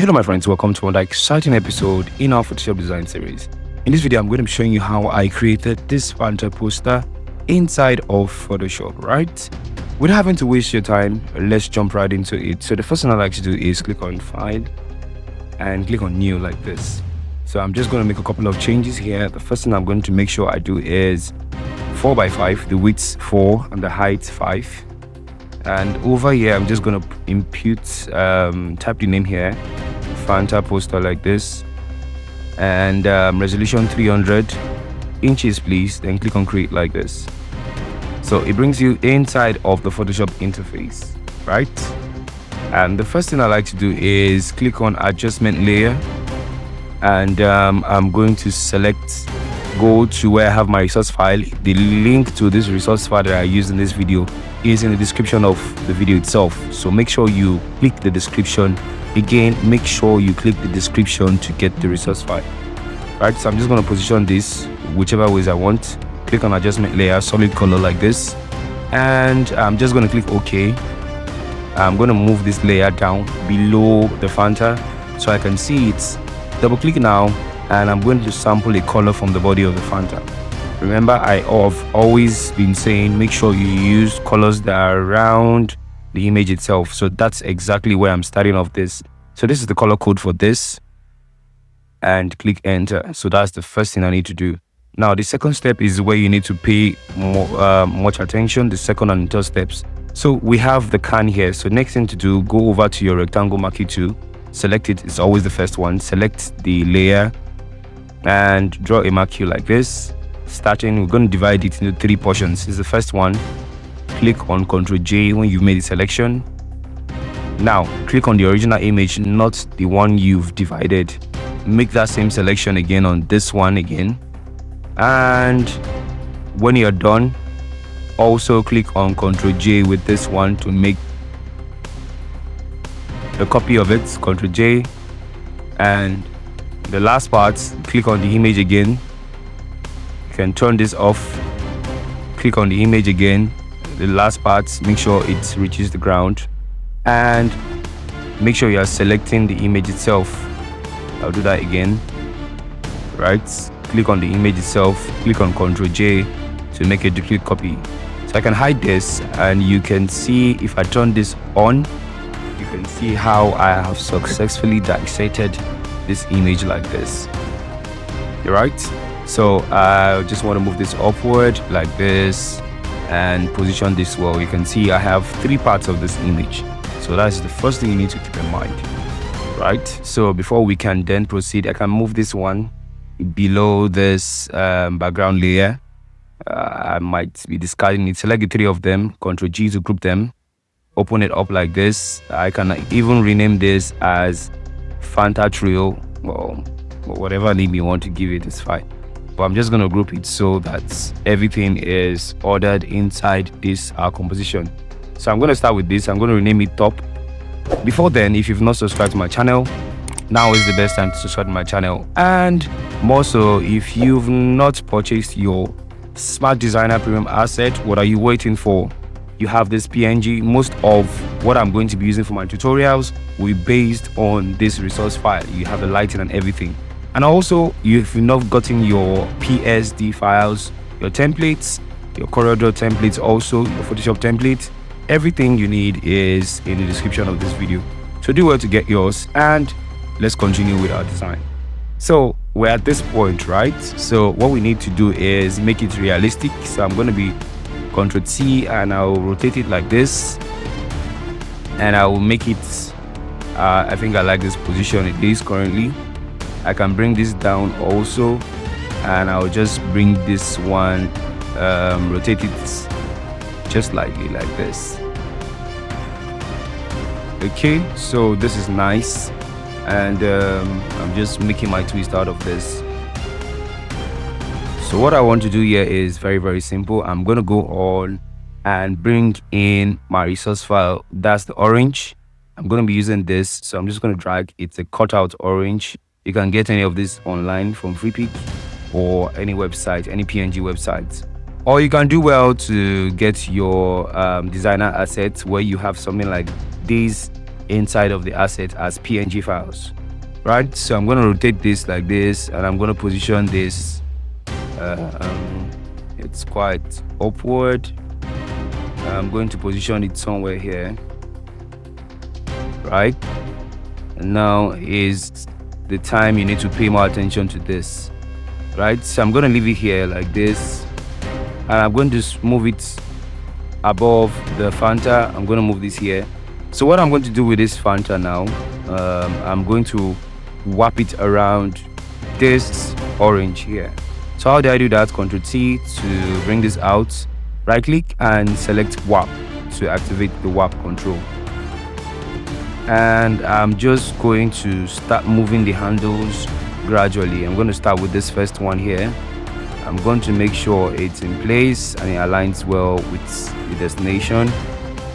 Hello my friends, welcome to another exciting episode in our Photoshop design series. In this video, I'm going to be showing you how I created this Fanta poster inside of Photoshop, right? Without having to waste your time, let's jump right into it. So the first thing I like to do is click on File and click on New like this. So I'm just going to make a couple of changes here. The first thing I'm going to make sure I do is 4x5, the width 4 and the height 5. And over here, I'm just going to impute, type the name here, Fanta poster like this, and resolution 300 inches please, then click on create like this. So it brings you inside of the Photoshop interface, right? And the first thing I like to do is click on adjustment layer, and I'm going to select, go to where I have my resource file. The link to this resource file that I used in this video is in the description of the video itself, so make sure you click the description. Again, make sure you click the description to get the resource file, right? So I'm just going to position this whichever ways I want. Click on adjustment layer, solid color like this, and I'm just going to click OK. I'm going to move this layer down below the Fanta so I can see it. Double click now, and I'm going to sample a color from the body of the Fanta. Remember, I have always been saying make sure you use colors that are around the image itself. So that's exactly where I'm starting off this. So this is the color code for this, and click enter. So that's the first thing I need to do. Now the second step is where you need to pay much attention, the second and third steps. So we have the can here. So next thing to do, go over to your rectangle marquee tool, select it. It's always the first one. Select the layer and draw a marquee like this. Starting, we're going to divide it into 3 portions. This is the first one. Click on Ctrl J when you've made the selection. Now click on the original image, not the one you've divided. Make that same selection again on this one again, and when you're done, also click on Ctrl J with this one to make a copy of it. Ctrl J, and the last part, click on the image again. You can turn this off. Click on the image again, the last part, make sure it reaches the ground, and make sure you are selecting the image itself. I'll do that again, right? Click on the image itself, click on Ctrl J to make a duplicate copy. So I can hide this, and you can see if I turn this on, you can see how I have successfully dissected this image like this. You're right. So I just want to move this upward like this and position this well. You can see I have 3 parts of this image. So that's the first thing you need to keep in mind, right? So before we can then proceed, I can move this one below this background layer. I might be discarding it. Select the 3 of them, Ctrl G to group them, open it up like this. I can even rename this as Fanta Trio, or whatever name you want to give it is fine. But I'm just going to group it so that everything is ordered inside this composition. So I'm going to start with this. I'm going to rename it top. Before then, if you've not subscribed to my channel, now is the best time to subscribe to my channel. And more so, if you've not purchased your Smart Designer Premium asset, what are you waiting for? You have this PNG. Most of what I'm going to be using for my tutorials will be based on this resource file. You have the lighting and everything. And also, if you've not gotten your PSD files, your templates, your CORELDRAW templates, also your Photoshop template, everything you need is in the description of this video. So do well to get yours, and let's continue with our design. So we're at this point, right? So what we need to do is make it realistic. So I'm going to be Ctrl T, and I'll rotate it like this, and I will make it, I think I like this position it is currently. I can bring this down also, and I'll just bring this one, rotate it just slightly like this. Okay, so this is nice, and I'm just making my twist out of this. So what I want to do here is very simple. I'm going to go on and bring in my resource file. That's the orange. I'm going to be using this, so I'm just going to drag. It's a cutout orange. You can get any of this online from FreePic or any website, any PNG websites. Or you can do well to get your designer assets where you have something like this inside of the asset as PNG files, right? So I'm going to rotate this like this, and I'm going to position this it's quite upward. I'm going to position it somewhere here, right? And now is the time you need to pay more attention to this, right? So I'm going to leave it here like this, and I'm going to move it above the Fanta. I'm going to move this here. So what I'm going to do with this Fanta now, I'm going to wrap it around this orange here. So how do I do that? Ctrl T to bring this out, right click and select warp to activate the warp control. And I'm just going to start moving the handles gradually. I'm going to start with this first one here. I'm going to make sure it's in place and it aligns well with the destination.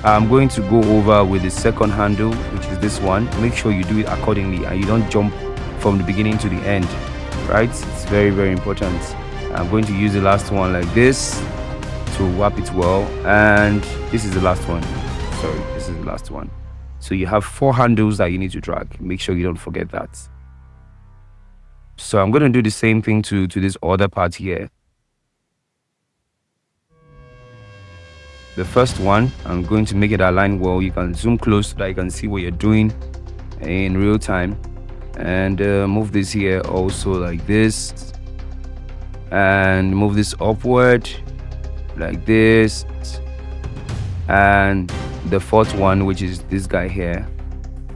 I'm going to go over with the second handle, which is this one. Make sure you do it accordingly and you don't jump from the beginning to the end, right? It's very, very important. I'm going to use the last one like this to wrap it well, and this is the last one. Sorry, this is the last one. So you have 4 handles that you need to drag. Make sure you don't forget that. So I'm going to do the same thing to this other part here. The first one, I'm going to make it align well. You can zoom close so that you can see what you're doing in real time. And move this here also like this. And move this upward like this. And the fourth one, which is this guy here,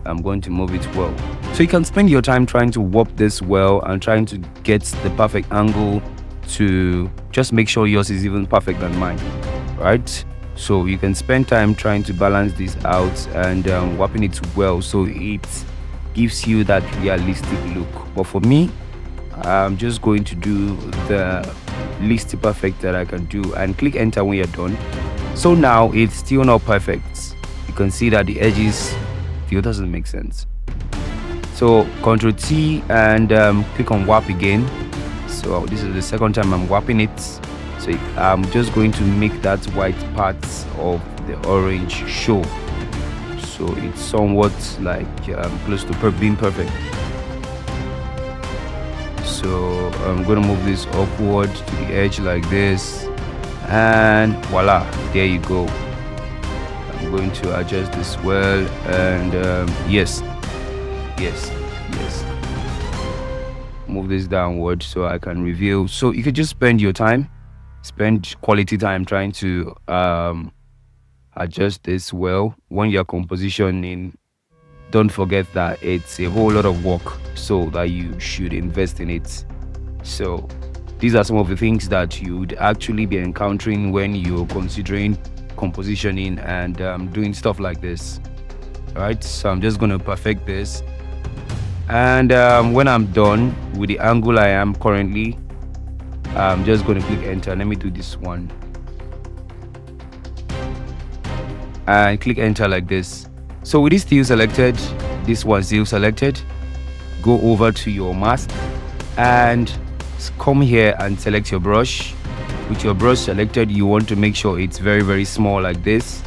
I'm going to move it well. So you can spend your time trying to warp this well and trying to get the perfect angle to just make sure yours is even perfect than mine, right? So you can spend time trying to balance this out and warping it well so it gives you that realistic look. But for me, I'm just going to do the least perfect that I can do and click enter when you're done. So now it's still not perfect. You can see that the edges still doesn't make sense. So Ctrl T and click on warp again. So this is the second time I'm warping it. So I'm just going to make that white part of the orange show. So it's somewhat like close to being perfect. So I'm going to move this upward to the edge like this, and voila, there you go. I'm going to adjust this well, and yes, move this downward so I can reveal. So you could just spend your time, spend quality time trying to adjust this well. When you're compositioning, don't forget that it's a whole lot of work, so that you should invest in it. So these are some of the things that you'd actually be encountering when you're considering compositioning and doing stuff like this. All right, so I'm just going to perfect this, and when I'm done with the angle I am currently, I'm just going to click enter. Let me do this one and click enter like this. So with this still selected, this one still selected, go over to your mask and come here and select your brush. With your brush selected, you want to make sure it's very, very small like this.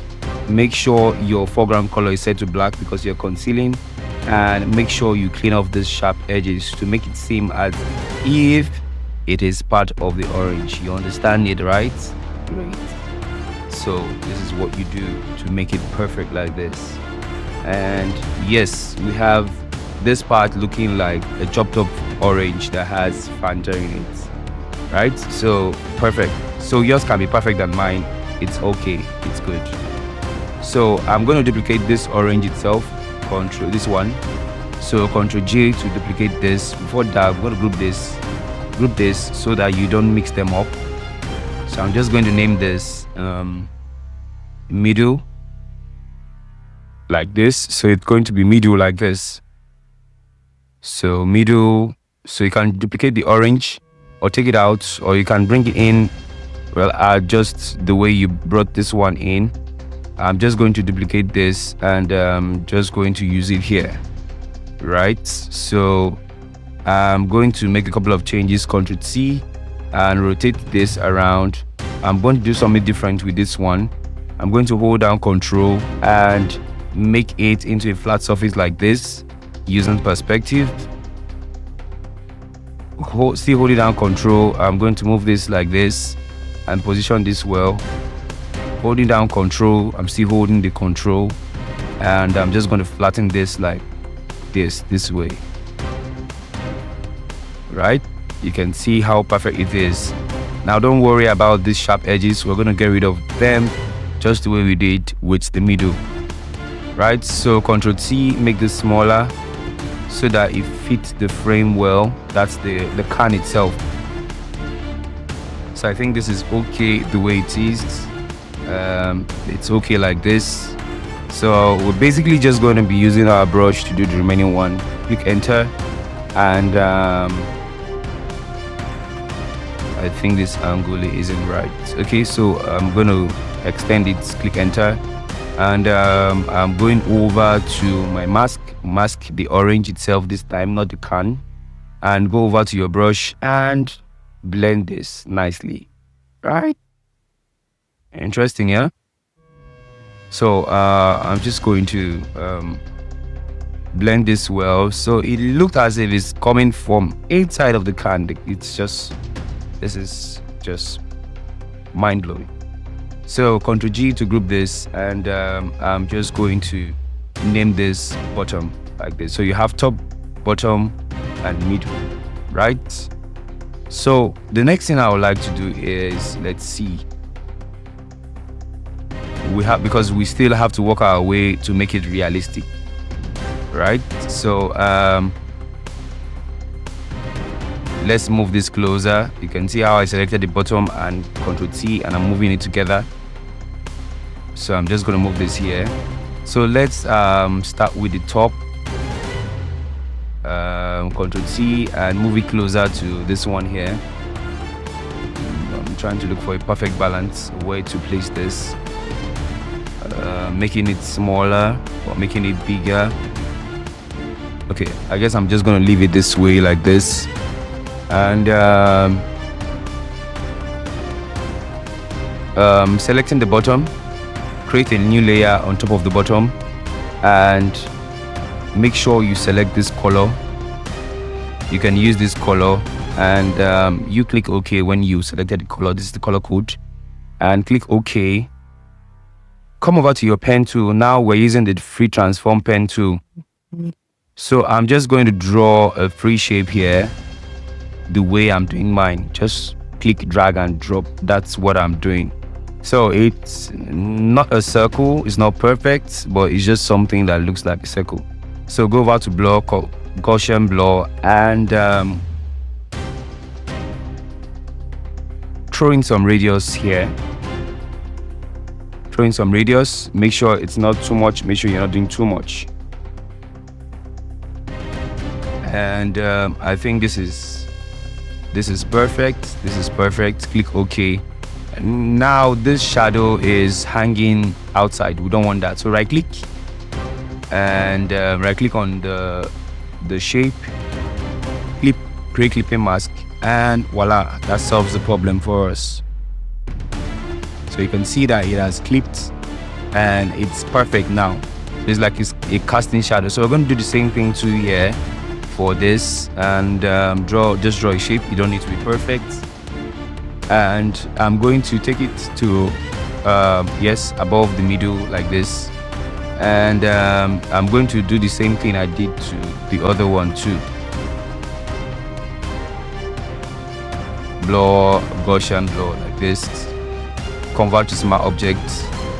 Make sure your foreground color is set to black because you're concealing, and make sure you clean off these sharp edges to make it seem as if it is part of the orange. You understand it, right? Great. So this is what you do to make it perfect like this. And yes, we have this part looking like a chopped up orange that has Fanta in it, right? So perfect. So yours can be perfect than mine. It's okay, it's good. So I'm going to duplicate this orange itself, control this one. So Ctrl J to duplicate this. Before that, I'm going to group this so that you don't mix them up. So I'm just going to name this middle like this. So it's going to be middle like this. So middle, so you can duplicate the orange or take it out, or you can bring it in. Well, adjust the way you brought this one in. I'm just going to duplicate this and just going to use it here, right? So I'm going to make a couple of changes. Ctrl C and rotate this around. I'm going to do something different with this one. I'm going to hold down Control and make it into a flat surface like this using perspective. Still holding down control. I'm going to move this like this and position this well. Holding down control, I'm still holding the control, and I'm just going to flatten this like this way. Right? You can see how perfect it is. Now don't worry about these sharp edges. We're going to get rid of them just the way we did with the middle. Right? So Ctrl T, make this smaller so that it fits the frame well. That's the can itself. So I think this is okay the way it is. It's okay like this. So we're basically just going to be using our brush to do the remaining one. Click enter, and I think this angle isn't right. Okay, so I'm going to extend it. Click enter, and I'm going over to my mask the orange itself this time, not the can, and go over to your brush and blend this nicely. Right? Interesting, yeah? So I'm just going to blend this well. So it looked as if it's coming from inside of the can. This is just mind-blowing. So Ctrl G to group this, and I'm just going to name this bottom like this. So you have top, bottom, and middle, right? So the next thing I would like to do is, let's see, because we still have to work our way to make it realistic, right? So let's move this closer. You can see how I selected the bottom and Ctrl T, and I'm moving it together. So I'm just going to move this here. So let's start with the top. Ctrl T and move it closer to this one here. I'm trying to look for a perfect balance where to place this. Making it smaller or making it bigger. Okay, I guess I'm just going to leave it this way like this. And selecting the bottom, create a new layer on top of the bottom, and make sure you select this color. You can use this color, and you click OK when you selected the color. This is the color code, and click OK. Come over to your pen tool. Now we're using the free transform pen tool. So I'm just going to draw a free shape here the way I'm doing mine. Just click, drag, and drop. That's what I'm doing. So it's not a circle, it's not perfect, but it's just something that looks like a circle. So go over to blur, Gaussian blur, and throw in some radius here. Throw in some radius. Make sure it's not too much. Make sure you're not doing too much. And I think this is perfect. This is perfect. Click OK. And now this shadow is hanging outside. We don't want that. So right click and right click on the shape. Create clipping mask, and voila, that solves the problem for us. So you can see that it has clipped and it's perfect now. It's like it's a casting shadow. So we're going to do the same thing too here for this, and just draw a shape. You don't need to be perfect. And I'm going to take it to yes, above the middle like this, and I'm going to do the same thing I did to the other one too. Blur, Gaussian blur like this. Convert to smart object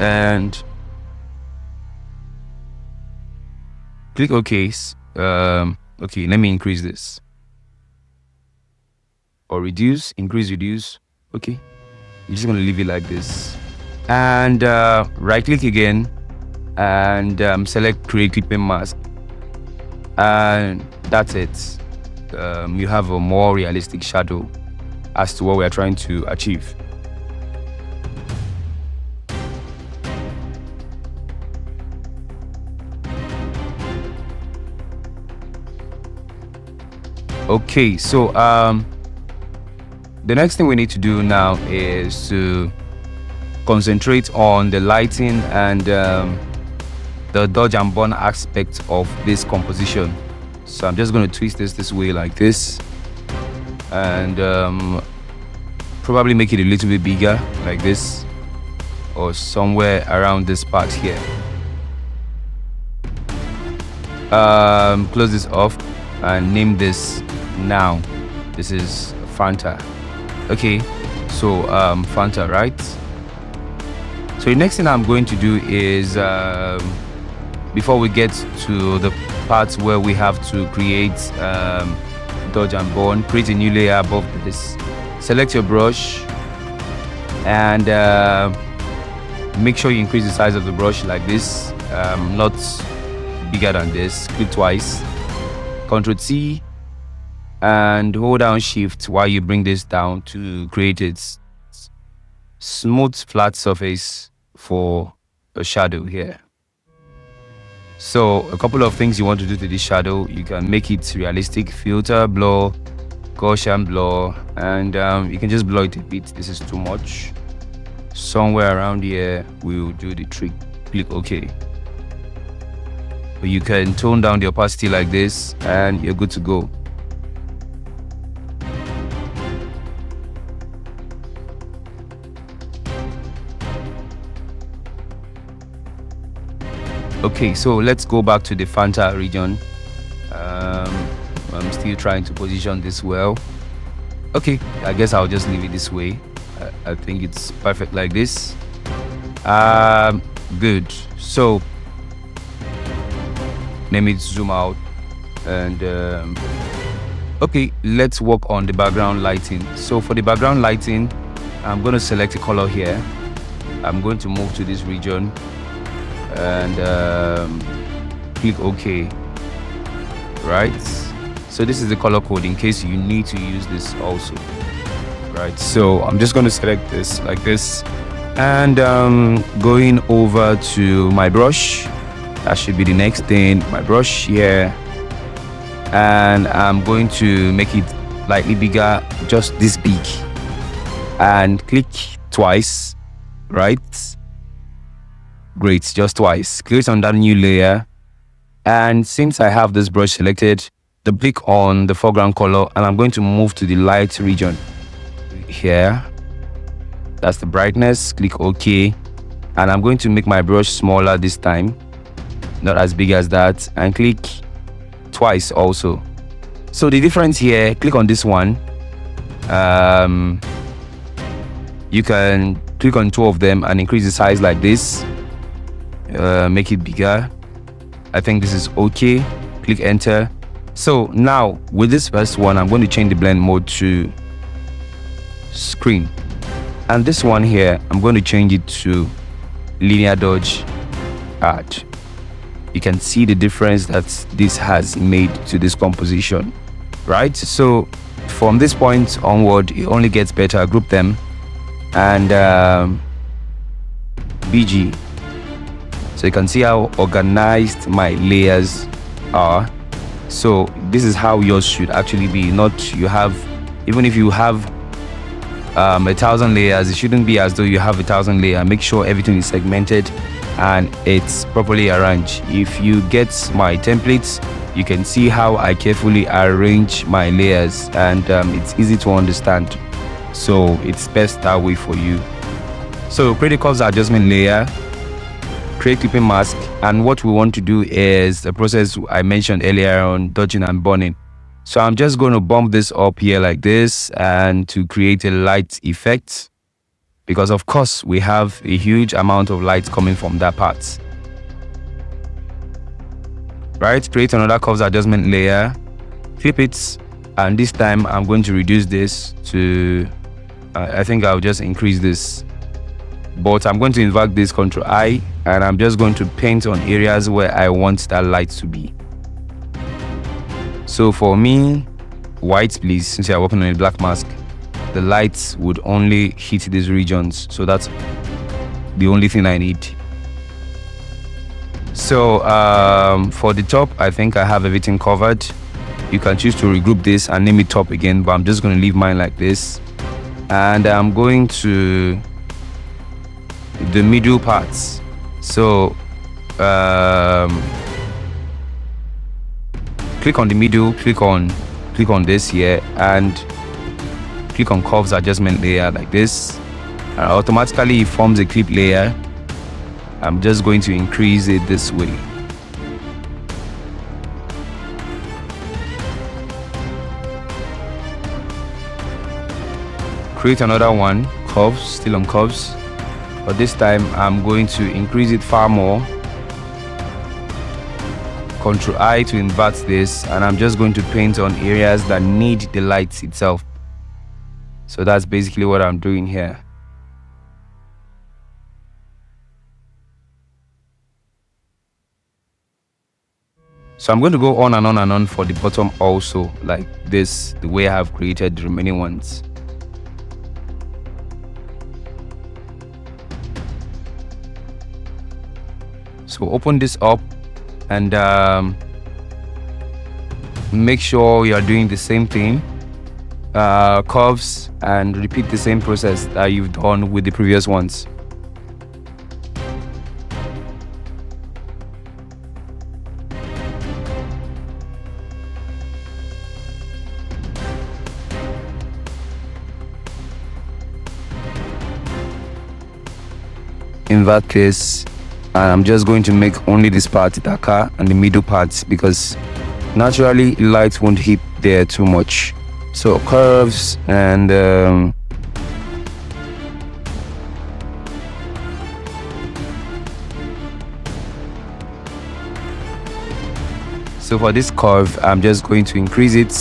and click OK. Okay, let me increase this or reduce, increase, reduce. Okay, you're just gonna leave it like this, and right click again and select create clipping mask, and that's it. You have a more realistic shadow as to what we are trying to achieve. Okay, so the next thing we need to do now is to concentrate on the lighting and the dodge and burn aspect of this composition. So I'm just going to twist this way like this, and probably make it a little bit bigger like this, or somewhere around this part here. Close this off and name this now. This is Fanta. Okay, so Fanta, right? So the next thing I'm going to do is before we get to the parts where we have to create dodge and burn, create a new layer above this. Select your brush and make sure you increase the size of the brush like this, not bigger than this. Click twice, Ctrl T, and hold down Shift while you bring this down to create its smooth flat surface for a shadow here. So a couple of things you want to do to this shadow: you can make it realistic, filter, blur, Gaussian blur, and you can just blur it a bit. This is too much. Somewhere around here we'll do the trick. Click OK. You can tone down the opacity like this and you're good to go. Okay, so let's go back to the Fanta region. I'm still trying to position this well. Okay, I guess I'll just leave it this way. I think it's perfect like this. Good. So let me zoom out and okay, let's work on the background lighting. So for the background lighting, I'm going to select a color here. I'm going to move to this region and click OK. Right, so this is the color code in case you need to use this also. Right, so I'm just going to select this like this, and going over to my brush. That should be the next thing. My brush here, and I'm going to make it slightly bigger, just this big, and click twice. Right, great, just twice. Click on that new layer, and since I have this brush selected, click on the foreground color, and I'm going to move to the light region here. That's the brightness. Click OK, and I'm going to make my brush smaller this time, not as big as that, and click twice also. So the difference here, click on this one. You can click on two of them and increase the size like this, make it bigger. I think this is okay. Click enter. So now with this first one, I'm going to change the blend mode to screen, and this one here, I'm going to change it to linear dodge add. You can see the difference that this has made to this composition, right? So from this point onward, it only gets better. Group them and BG. So you can see how organized my layers are. So this is how yours should actually be. Not you have, even if you have 1,000 layers, it shouldn't be as though you have 1,000 layers. Make sure everything is segmented and it's properly arranged. If you get my templates, you can see how I carefully arrange my layers, and it's easy to understand. So it's best that way for you. So create a curves adjustment layer, create clipping mask, and what we want to do is the process I mentioned earlier on dodging and burning. So I'm just going to bump this up here like this, and to create a light effect, because of course we have a huge amount of light coming from that part. Right, create another curves adjustment layer, flip it, and this time I'm going to reduce this to I think I'll just increase this, but I'm going to invert this, Ctrl I, and I'm just going to paint on areas where I want that light to be. So for me, white please, since you're working on a black mask, the lights would only hit these regions, so that's the only thing I need. So for the top, I think I have everything covered. You can choose to regroup this and name it top again, but I'm just going to leave mine like this, and I'm going to the middle parts. So click on the middle, click on this here, and click on curves adjustment layer like this, and automatically it forms a clip layer. I'm just going to increase it this way. Create another one, curves, still on curves, but this time I'm going to increase it far more. Ctrl I to invert this, and I'm just going to paint on areas that need the light itself. So that's basically what I'm doing here. So I'm going to go on and on and on for the bottom also, like this, the way I have created the remaining ones. So open this up and make sure you are doing the same thing, curves, and repeat the same process that you've done with the previous ones. Invert this, and I'm just going to make only this part darker and the middle parts, because naturally light won't hit there too much. So curves and so for this curve I'm just going to increase it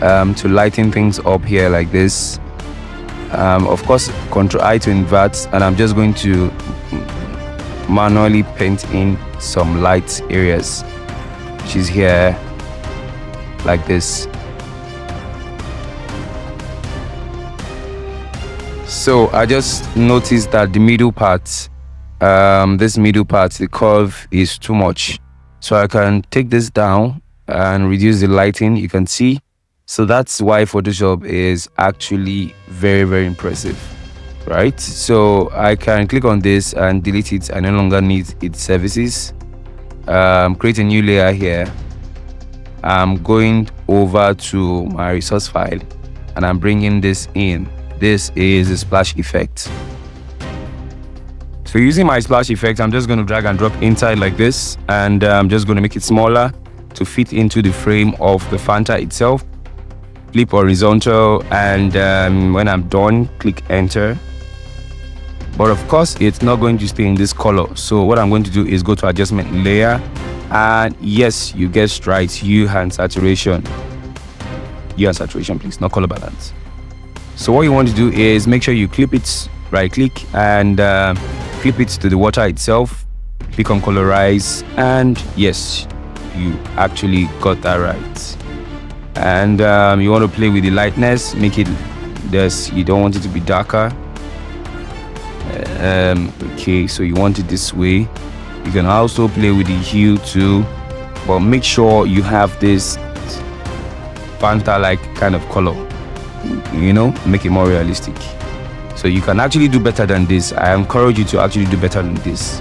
to lighten things up here like this. Of course, Ctrl I to invert, and I'm just going to manually paint in some light areas, which is here like this. So I just noticed that the middle part, this middle part, the curve is too much, so I can take this down and reduce the lighting, you can see. So that's why Photoshop is actually very, very impressive, right? So I can click on this and delete it. I no longer need its services. Create a new layer here. I'm going over to my resource file and I'm bringing this in. This is a splash effect. So using my splash effect, I'm just going to drag and drop inside like this, and I'm just going to make it smaller to fit into the frame of the Fanta itself. Flip horizontal, and when I'm done, click enter. But of course it's not going to stay in this color, so what I'm going to do is go to adjustment layer, and yes, you guessed right, hue and saturation. Hue and saturation, please, not color balance. So what you want to do is make sure you clip it, right click, and clip it to the water itself. Click on colorize, and yes, you actually got that right. And you want to play with the lightness, make it this, you don't want it to be darker. Okay, so you want it this way. You can also play with the hue too, but make sure you have this Fanta like kind of color, you know, make it more realistic. So you can actually do better than this. I encourage you to actually do better than this,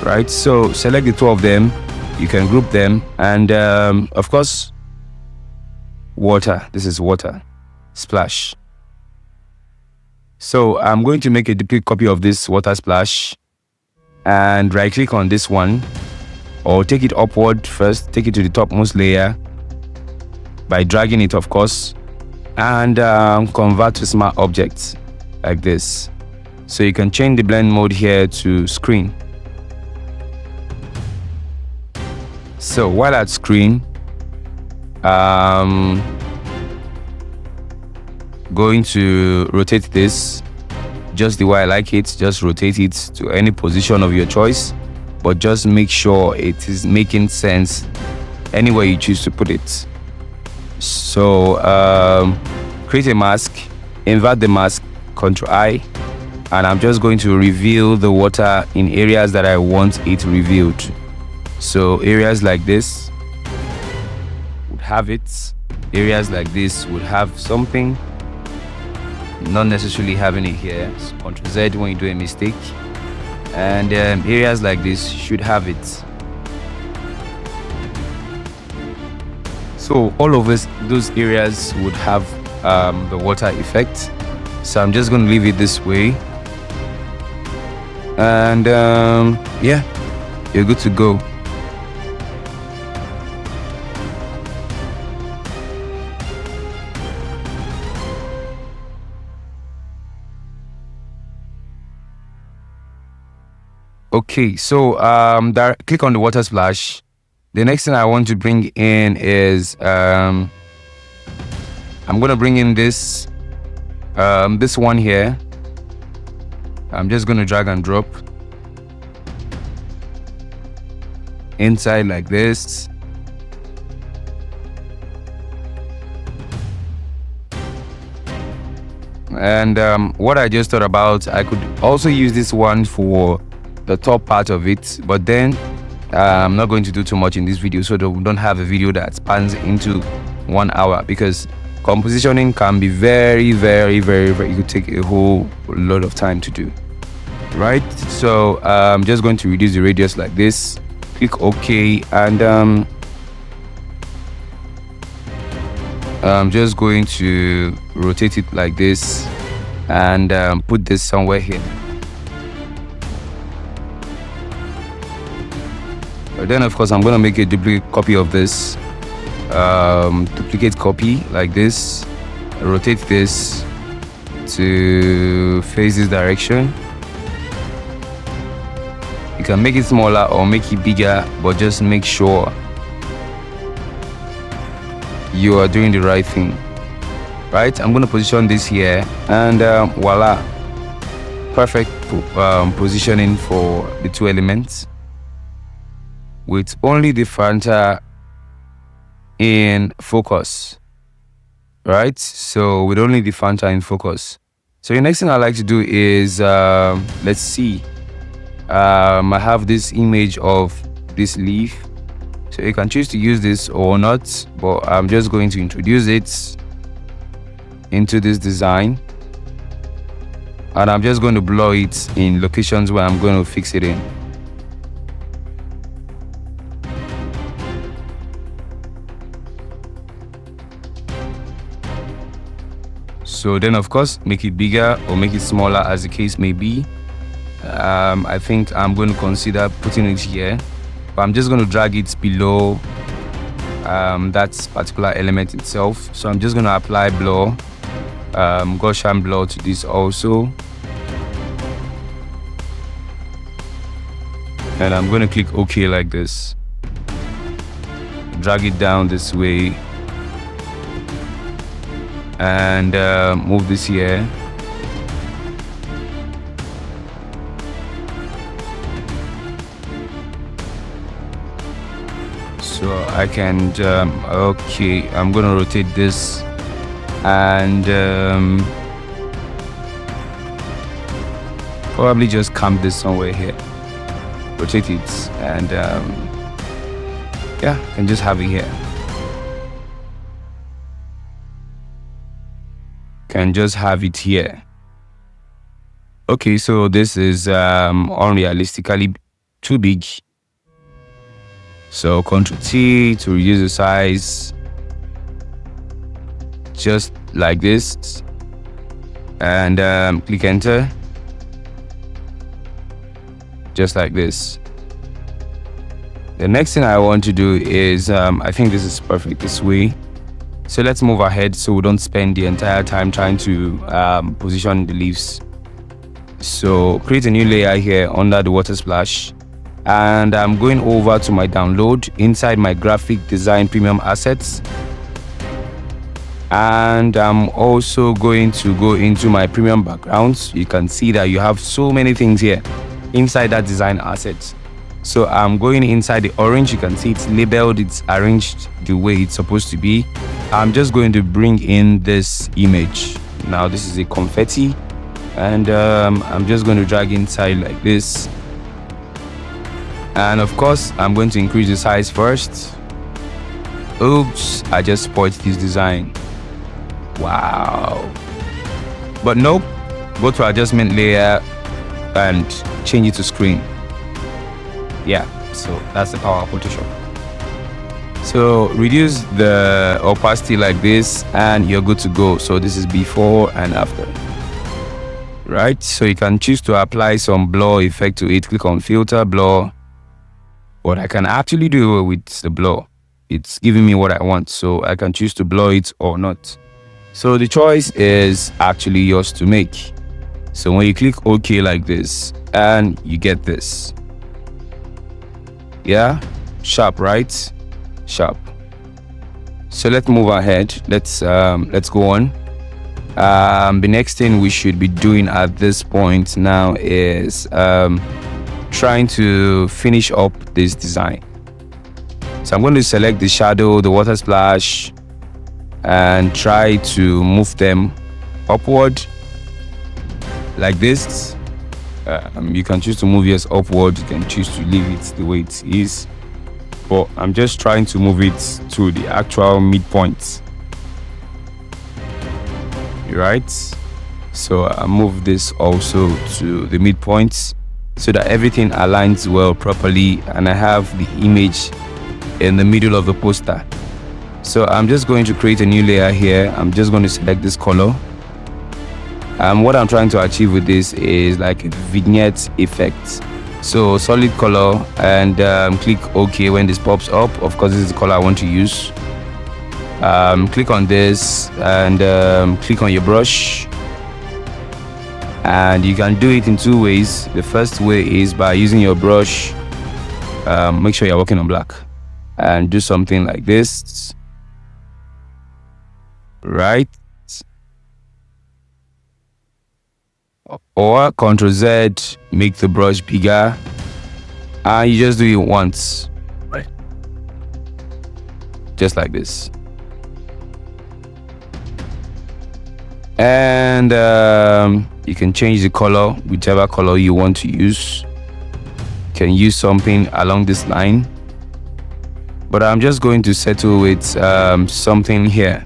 right? So select the two of them, you can group them, and of course water, this is water, splash. So I'm going to make a duplicate copy of this water splash and right click on this one, or take it upward first, take it to the topmost layer by dragging it, of course, and convert to smart objects like this. So you can change the blend mode here to screen. So while at screen, going to rotate this just the way I like it. Just rotate it to any position of your choice, but just make sure it is making sense anywhere you choose to put it. So create a mask, invert the mask, Ctrl I, and I'm just going to reveal the water in areas that I want it revealed. So areas like this would have it, areas like this would have something, not necessarily having it here. So Ctrl Z when you do a mistake. and areas like this should have it. So all of those areas would have the water effect. So I'm just going to leave it this way, and yeah, you're good to go. Okay, so click on the water splash. The next thing I want to bring in is I'm gonna bring in this one here. I'm just gonna drag and drop inside like this. And what I just thought about, I could also use this one for the top part of it, but then I'm not going to do too much in this video, so that we don't have a video that spans into 1 hour, because compositioning can be very it could take a whole lot of time to do, right? So I'm just going to reduce the radius like this, click OK, and I'm just going to rotate it like this and put this somewhere here. But then of course I'm going to make a duplicate copy of this, duplicate copy like this, rotate this to face this direction. You can make it smaller or make it bigger, but just make sure you are doing the right thing, right? I'm going to position this here, and voila, perfect positioning for the two elements with only the Fanta in focus, right? So with only the Fanta in focus. So the next thing I like to do is let's see, I have this image of this leaf, so you can choose to use this or not, but I'm just going to introduce it into this design, and I'm just going to blur it in locations where I'm going to fix it in. So then of course make it bigger or make it smaller as the case may be. I think I'm going to consider putting it here, but I'm just going to drag it below that particular element itself. So I'm just going to apply blur, Gaussian blur to this also, and I'm going to click OK like this, drag it down this way, and move this here. So I can okay, I'm gonna rotate this and probably just camp this somewhere here, rotate it, and yeah, and just have it here. Can just have it here. Okay, so this is unrealistically too big, so Ctrl T to reduce the size, just like this, and click enter, just like this. The next thing I want to do is I think this is perfect this way. So let's move ahead so we don't spend the entire time trying to position the leaves. So create a new layer here under the water splash, and I'm going over to my download inside my graphic design premium assets, and I'm also going to go into my premium backgrounds. You can see that you have so many things here inside that design assets. So I'm going inside the orange. You can see it's labeled, it's arranged the way it's supposed to be. I'm just going to bring in this image. Now this is a confetti, and I'm just going to drag inside like this, and of course I'm going to increase the size first. Oops, I just spoiled this design. Wow. But nope, go to adjustment layer and change it to screen. Yeah, so that's the power of Photoshop. So reduce the opacity like this and you're good to go. So this is before and after. Right, so you can choose to apply some blur effect to it. Click on filter, blur. What I can actually do with the blur, it's giving me what I want, so I can choose to blur it or not. So the choice is actually yours to make. So when you click OK like this and you get this, yeah, sharp, right? Sharp. So let's move ahead. Let's go on. The next thing we should be doing at this point now is trying to finish up this design. So I'm going to select the shadow, the water splash, and try to move them upward like this. You can choose to move yours upward, you can choose to leave it the way it is, but I'm just trying to move it to the actual midpoint. Right, so I move this also to the midpoint so that everything aligns well properly and I have the image in the middle of the poster. So I'm just going to create a new layer here. I'm just going to select this color. What I'm trying to achieve with this is like a vignette effect. So solid color, and click OK when this pops up. Of course, this is the color I want to use. Click on this and click on your brush, and you can do it in two ways. The first way is by using your brush. Make sure you're working on black and do something like this, right? Or Ctrl Z, make the brush bigger, and you just do it once, right? Just like this. And you can change the color, whichever color you want to use. You can use something along this line, but I'm just going to settle with something here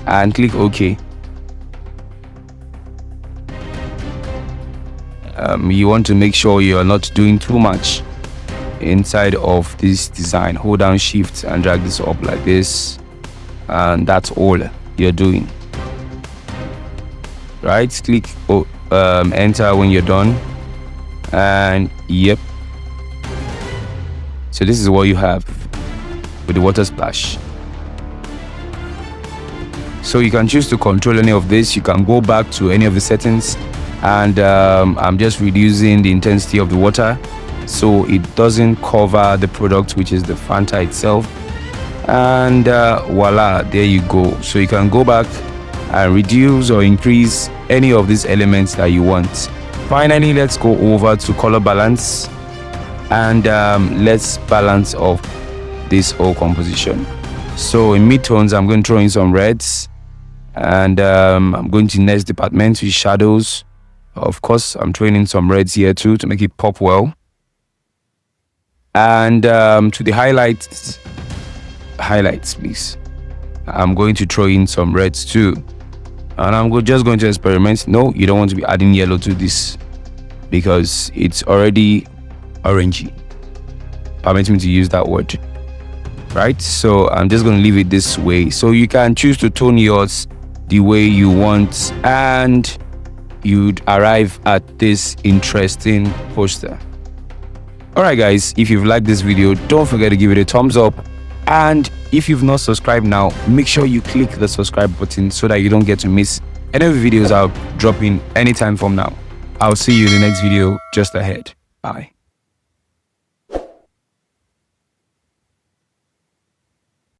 and click OK. You want to make sure you're not doing too much inside of this design. Hold down Shift and drag this up like this, and that's all you're doing. Right, click enter when you're done, and yep, so this is what you have with the water splash. So you can choose to control any of this. You can go back to any of the settings, and I'm just reducing the intensity of the water so it doesn't cover the product, which is the Fanta itself. And voila, there you go. So you can go back and reduce or increase any of these elements that you want. Finally, let's go over to color balance, and let's balance off this whole composition. So in midtones, I'm going to throw in some reds, and I'm going to next department with shadows. Of course, I'm throwing in some reds here too to make it pop well. And to the highlights please, I'm going to throw in some reds too, and I'm just going to experiment. No, you don't want to be adding yellow to this because it's already orangey. Permit me to use that word, right? So I'm just going to leave it this way, so you can choose to tone yours the way you want, and you'd arrive at this interesting poster. Alright guys, if you've liked this video, don't forget to give it a thumbs up, and if you've not subscribed now, make sure you click the subscribe button so that you don't get to miss any of the videos I'll drop in anytime from now. I'll see you in the next video just ahead. Bye.